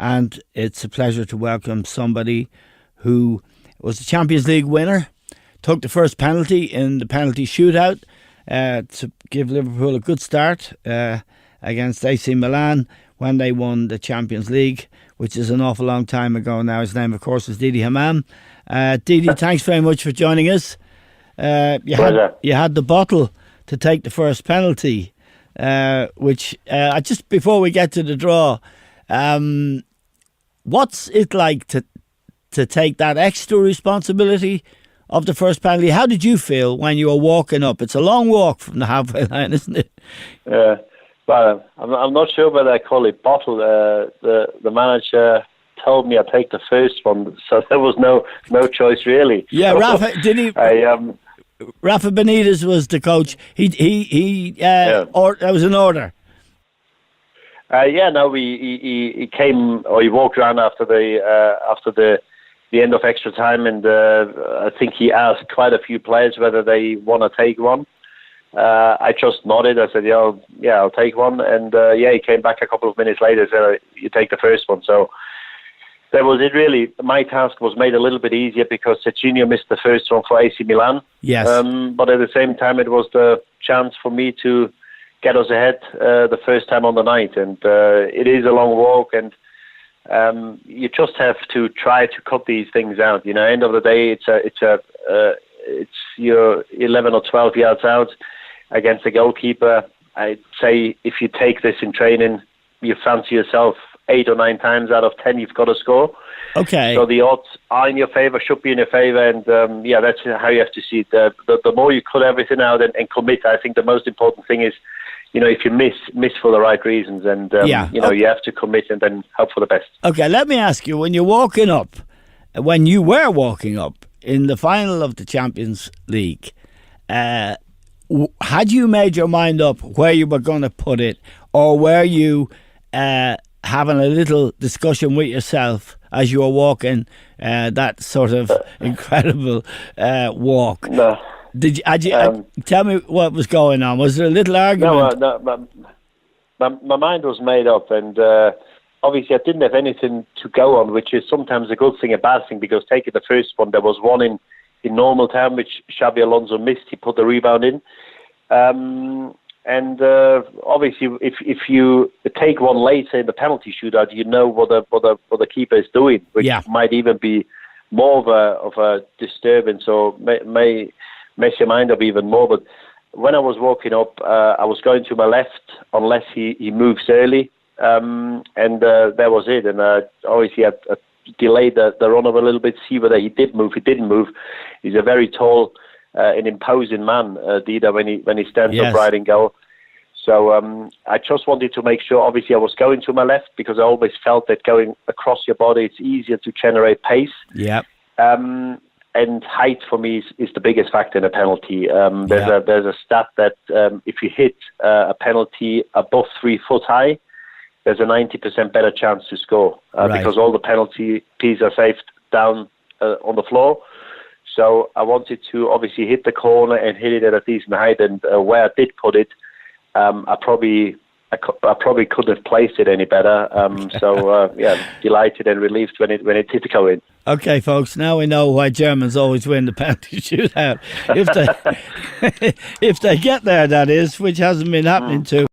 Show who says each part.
Speaker 1: and it's a pleasure to welcome somebody who was the Champions League winner, took the first penalty in the penalty shootout to give Liverpool a good start against AC Milan when they won the Champions League, which is an awful long time ago now. His name, of course, is Didi Hamann. Didi, thanks very much for joining us. You had the bottle to take the first penalty, which just before we get to the draw, what's it like to take that extra responsibility of the first penalty? How did you feel when you were walking up? It's a long walk from the halfway line, isn't it?
Speaker 2: Well, I'm not sure whether I call it bottle. The manager told me I'd take the first one, so there was no choice really.
Speaker 1: Yeah, Rafa Rafa Benitez was the coach. That was an order.
Speaker 2: He came, or he walked around after the end of extra time, and I think he asked quite a few players whether they want to take one. I just nodded. I said, yeah, I'll take one. And he came back a couple of minutes later and said, you take the first one. So that was it, really. My task was made a little bit easier because Serginho missed the first one for AC Milan.
Speaker 1: Yes.
Speaker 2: But at the same time, it was the chance for me to get us ahead the first time on the night. And it is a long walk, and you just have to try to cut these things out. End of the day, it's you're 11 or 12 yards out against the goalkeeper. I'd say if you take this in training, you fancy yourself 8 or 9 times out of 10 you've got to score.
Speaker 1: Okay.
Speaker 2: So the odds are in your favour, should be in your favour, and that's how you have to see it. The more you cut everything out and commit, I think the most important thing is, if you miss for the right reasons, and you have to commit and then hope for the best.
Speaker 1: Okay, let me ask you, when you were walking up in the final of the Champions League, had you made your mind up where you were going to put it, or were you having a little discussion with yourself as you were walking that sort of incredible walk?
Speaker 2: No.
Speaker 1: Tell me what was going on. Was there a little argument?
Speaker 2: No, my mind was made up, and obviously I didn't have anything to go on, which is sometimes a good thing, a bad thing, because taking the first one, there was one in normal time, which Xabi Alonso missed. He put the rebound in. Obviously, if you take one later in the penalty shootout, you know what the keeper is doing, which might even be more of a disturbance, or may mess your mind up even more. But when I was walking up, I was going to my left unless he moves early, and that was it. And obviously, I delayed the run-up a little bit, see whether he did move. He didn't move. He's a very tall and imposing man, Dida, when he stands upright in goal. So I just wanted to make sure, obviously I was going to my left because I always felt that going across your body, it's easier to generate pace.
Speaker 1: Yeah.
Speaker 2: And height for me is the biggest factor in a penalty. There's a stat that if you hit a penalty above 3 foot high, there's a 90% better chance to score because all the penalties are saved down on the floor. So I wanted to obviously hit the corner and hit it at a decent height, and where I did put it, I probably couldn't have placed it any better. Delighted and relieved when it did go in.
Speaker 1: Okay, folks, now we know why Germans always win the penalty shootout. If they get there, that is, which hasn't been happening too